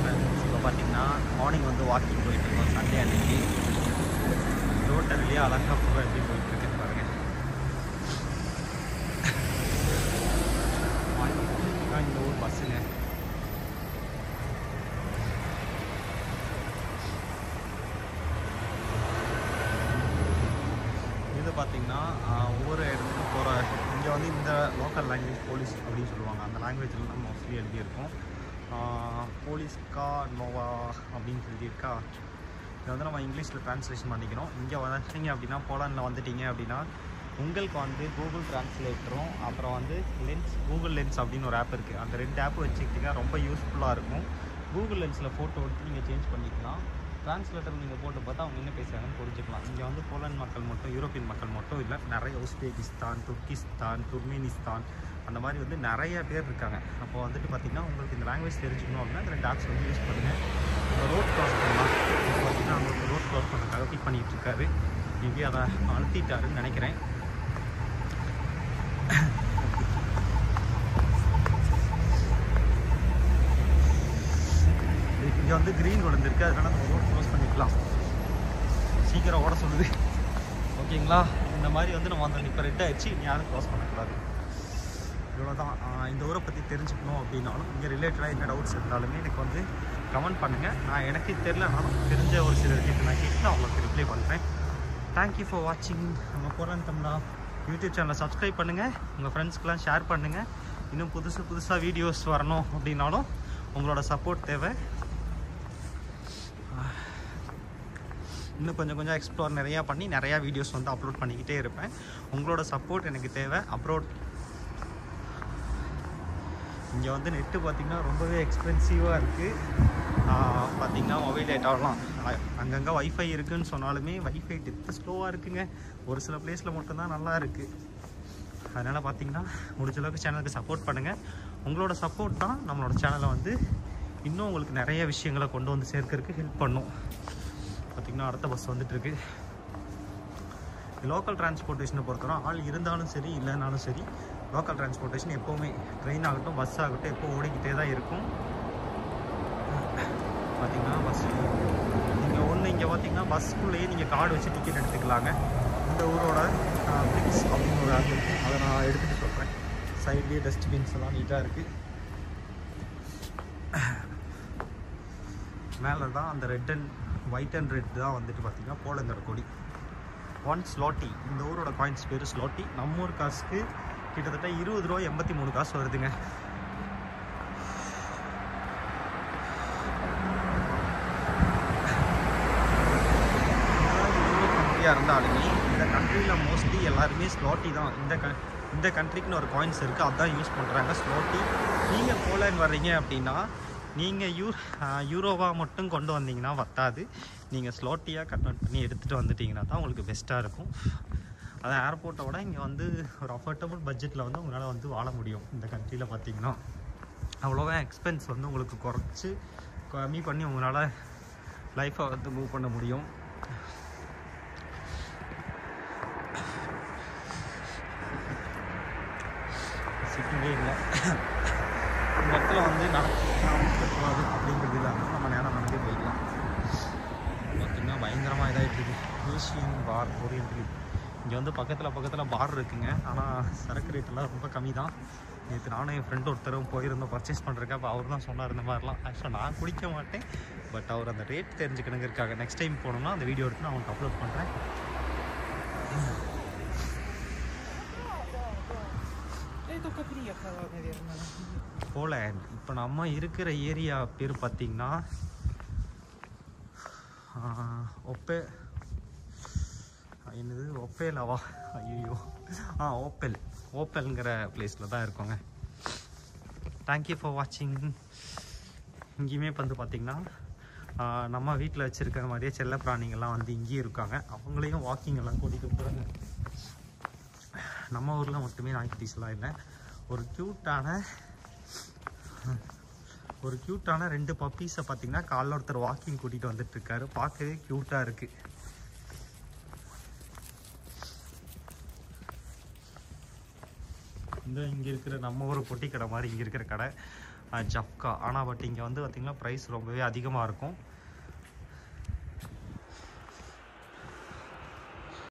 Friends இப்போ பார்த்தீங்கன்னா morning வந்து வாக்கிங் போயிட்டுருக்கோம் சண்டே அன்னைக்கு. ரோட்டை வெளியே அழகாக பூரா எப்படி போயிட்டுருக்குன்னு பாருங்க. இந்த ஊர் பஸ்ஸுங்க. இது பார்த்தீங்கன்னா ஒவ்வொரு இடத்துக்கும் போகிற இங்கே வந்து இந்த லோக்கல் லாங்குவேஜ் போலீஸ் அப்படின்னு சொல்லுவாங்க. அந்த லாங்குவேஜில் தான் மோஸ்ட்லி எழுதியிருக்கும். போலீஸ்கா நோவா அப்படின்னு எழுதியிருக்கா. இதை வந்து நம்ம இங்கிலீஷில் ட்ரான்ஸ்லேஷன் பண்ணிக்கணும். இங்கே வந்துட்டீங்க அப்படின்னா, போலாண்டில் வந்துட்டீங்க அப்படின்னா உங்களுக்கு வந்து கூகுள் ட்ரான்ஸ்லேட்டரும் அப்புறம் வந்து கூகுள் லென்ஸ் அப்படின்னு ஒரு ஆப் இருக்குது. அந்த 2 ஆப் வச்சுக்கிட்டிங்கன்னா ரொம்ப யூஸ்ஃபுல்லாக இருக்கும். கூகுள் லென்ஸில் ஃபோட்டோ எடுத்து நீங்கள் சேஞ்ச் பண்ணிக்கலாம். ட்ரான்ஸ்லேட்டர் நீங்கள் போட்டு பார்த்தா அவங்க என்ன பேசுகிறாங்கன்னு புரிஞ்சுக்கலாம். இங்கே வந்து போலண்ட் மக்கள் மட்டும், யூரோப்பியன் மக்கள் மட்டும் இல்லை, நிறைய உஸ்பெகிஸ்தான், துர்கிஸ்தான், துர்க்மெனிஸ்தான் அந்த மாதிரி வந்து நிறைய பேர் இருக்காங்க. அப்போ வந்துட்டு பார்த்திங்கன்னா உங்களுக்கு இந்த லாங்குவேஜ் தெரிஞ்சுக்கணும் அப்படின்னா இந்த 2 ஆப்ஸ் வந்து யூஸ் பண்ணுங்கள். இப்போ ரோட் க்ராஸ் பண்ணலாம். இப்போ பார்த்திங்கன்னா அவங்களுக்கு ரோட் க்ராஸ் பண்ணுறதுக்காக வெயிட் பண்ணிகிட்டு இருக்காரு. மேபி அதை அழுத்திட்டாருன்னு நினைக்கிறேன். இங்கே வந்து க்ரீன் விழுந்திருக்கு, அதனால் நம்ம ரோட் க்ராஸ் பண்ணிக்கலாம். சீக்கிரம் ஓட சொல்லுது. ஓகேங்களா? இந்த மாதிரி வந்து நம்ம வந்து இப்போ ரெட் ஆகிடுச்சு, யாரும் க்ராஸ் பண்ணக்கூடாது. இவ்வளோ தான். இந்த ஊரை பற்றி தெரிஞ்சுக்கணும் அப்படின்னாலும் இங்கே ரிலேட்டடாக என்ன டவுட்ஸ் இருந்தாலுமே எனக்கு வந்து கமெண்ட் பண்ணுங்கள். நான் எனக்கு தெரியலனாலும் தெரிஞ்ச ஒரு சில விஷயத்தை நான் கேட்டு நான் உங்களுக்கு ரிப்ளை பண்ணுறேன். தேங்க்யூ ஃபார் வாட்சிங். நம்ம போரான் தமிழா யூடியூப் சேனலை சப்ஸ்கிரைப் பண்ணுங்கள். உங்கள் ஃப்ரெண்ட்ஸ்க்கெலாம் ஷேர் பண்ணுங்கள். இன்னும் புதுசாக வீடியோஸ் வரணும் அப்படின்னாலும் உங்களோட சப்போர்ட் தேவை. இன்னும் கொஞ்சம் எக்ஸ்ப்ளோர் நிறையா பண்ணி நிறையா வீடியோஸ் வந்து அப்லோட் பண்ணிக்கிட்டே இருப்பேன். உங்களோட சப்போர்ட் எனக்கு தேவை. அப்லோட் இங்கே வந்து நெட்டு பார்த்திங்கன்னா ரொம்பவே எக்ஸ்பென்சிவாக இருக்குது. பார்த்திங்கன்னா மொபைல் டேட்டாவெலாம் அங்கங்கே வைஃபை இருக்குதுன்னு சொன்னாலுமே வைஃபை டெத்து ஸ்லோவாக இருக்குங்க. ஒரு சில பிளேஸில் மட்டும்தான் நல்லா இருக்குது. அதனால் பார்த்திங்கன்னா முடிஞ்சளவுக்கு சேனலுக்கு சப்போர்ட் பண்ணுங்கள். உங்களோட சப்போர்ட் தான் நம்மளோட சேனலை வந்து இன்னும் உங்களுக்கு நிறைய விஷயங்களை கொண்டு வந்து சேர்க்கறதுக்கு ஹெல்ப் பண்ணும். பார்த்திங்கன்னா அடுத்த பஸ் வந்துட்டுருக்கு. லோக்கல் டிரான்ஸ்போர்ட்டேஷனை பொறுத்தவரை ஆள் இருந்தாலும் சரி இல்லைனாலும் சரி, லோக்கல் டிரான்ஸ்போர்ட்டேஷன் எப்போவுமே ட்ரெயின் ஆகட்டும் பஸ் ஆகட்டும் எப்போ ஓடிக்கிட்டே தான் இருக்கும். பார்த்திங்கன்னா பஸ் இங்கே பார்த்திங்கன்னா பஸ்க்குள்ளேயே நீங்கள் கார்டு வச்சு டிக்கெட் எடுத்துக்கலாங்க. இந்த ஊரோட பிரிக்ஸ் அப்படின்னு ஒரு ஆப் இருக்குது, அதை நான் எடுத்துகிட்டு சொல்கிறேன். சைட்லேயே டஸ்ட்பின்ஸ் எல்லாம் நீட்டாக இருக்குது. மேலே தான் அந்த red and white and red தான் வந்துட்டு பார்த்திங்கன்னா போலந்தோட கொடி. 1 ஸ்லோட்டி. இந்த ஊரோட காயின்ஸ் பேர் ஸ்லோட்டி. நம்ம ஊர் காசுக்கு கிட்டத்தட்ட 20 ரூபா 83 காசு வருதுங்க. கண்ட்ரியாக இருந்தாலுமே இந்த கண்ட்ரியில் மோஸ்ட்லி எல்லாருமே ஸ்லோட்டி தான். இந்த கண்ட்ரிக்குன்னு ஒரு காயின்ஸ் இருக்குது, அதுதான் யூஸ் பண்ணுறாங்க ஸ்லோட்டி. நீங்கள் போலண்ட் வர்றீங்க அப்படின்னா நீங்கள் யூரோவாக மட்டும் கொண்டு வந்தீங்கன்னா பத்தாது. நீங்கள் ஸ்லோட்டியாக கன்வெர்ட் பண்ணி எடுத்துகிட்டு வந்துட்டிங்கன்னா தான் உங்களுக்கு பெஸ்ட்டாக இருக்கும். அது ஏர்போர்ட்டை விட இங்கே வந்து ஒரு அஃபோர்டபுள் பட்ஜெட்டில் வந்து உங்களால் வந்து வாழ முடியும். இந்த கண்ட்ரியில் பார்த்திங்கன்னா அவ்வளோவா எக்ஸ்பென்ஸ் வந்து உங்களுக்கு கம்மி பண்ணி உங்களால் லைஃப்பை வந்து மூவ் பண்ண முடியும். சிட்டிலே இல்லை இந்த இடத்துல வந்து நடக்கக்கூடாது அப்படிங்கிறது இல்லாமல் நம்ம நேரம் நடந்தே போயிடலாம். பார்த்திங்கன்னா பயங்கரமாக இதாகிட்டு ஏஷியன் பார் ஓரியன்டல். இங்கே வந்து பக்கத்தில் பார் இருக்குங்க. ஆனால் சரக்கு ரேட்டெல்லாம் ரொம்ப கம்மி தான். நேற்று நானும் என் ஃப்ரெண்டு ஒருத்தரும் போயிருந்தோம் பர்ச்சேஸ் பண்ணுறதுக்கு. அப்போ அவர் தான் சொன்னார் இந்த மாதிரிலாம். ஆக்சுவலாக நான் குடிக்க மாட்டேன், பட் அவர் அந்த ரேட் தெரிஞ்சுக்கணுங்க இருக்காங்க. நெக்ஸ்ட் டைம் போனோம்னா அந்த வீடியோ எடுத்து நான் அவங்களுக்கு அப்லோட் பண்ணுறேன். போலண்ட் இப்போ நம்ம இருக்கிற ஏரியா பேர் பார்த்திங்கன்னா என்னது ஒப்பேலாவா? ஐயோ ஓப்பல்ங்கிற பிளேஸில் தான் இருக்கோங்க. தேங்க்யூ ஃபார் வாட்சிங். இங்கேயுமே வந்து பார்த்திங்கன்னா நம்ம வீட்டில் வச்சுருக்கிற மாதிரியே செல்ல பிராணிகள்லாம் வந்து இங்கேயும் இருக்காங்க. அவங்களையும் வாக்கிங் எல்லாம் கூட்டிகிட்டு போகிறாங்க. நம்ம ஊரில் மட்டுமே நாய்க்குட்டிஸ்லாம் இல்லை. ஒரு க்யூட்டான 2 பப்பீஸை பார்த்திங்கன்னா காலைல ஒருத்தர் வாக்கிங் கூட்டிகிட்டு வந்துட்டுருக்காரு. பார்க்கவே க்யூட்டாக இருக்குது. இங்கே இருக்கிற நம்ம ஒரு பொட்டி கடை மாதிரி இங்கே இருக்கிற கடை ஜப்கா. ஆனால் பட் இங்கே வந்து பார்த்திங்கன்னா ப்ரைஸ் ரொம்பவே அதிகமாக இருக்கும்.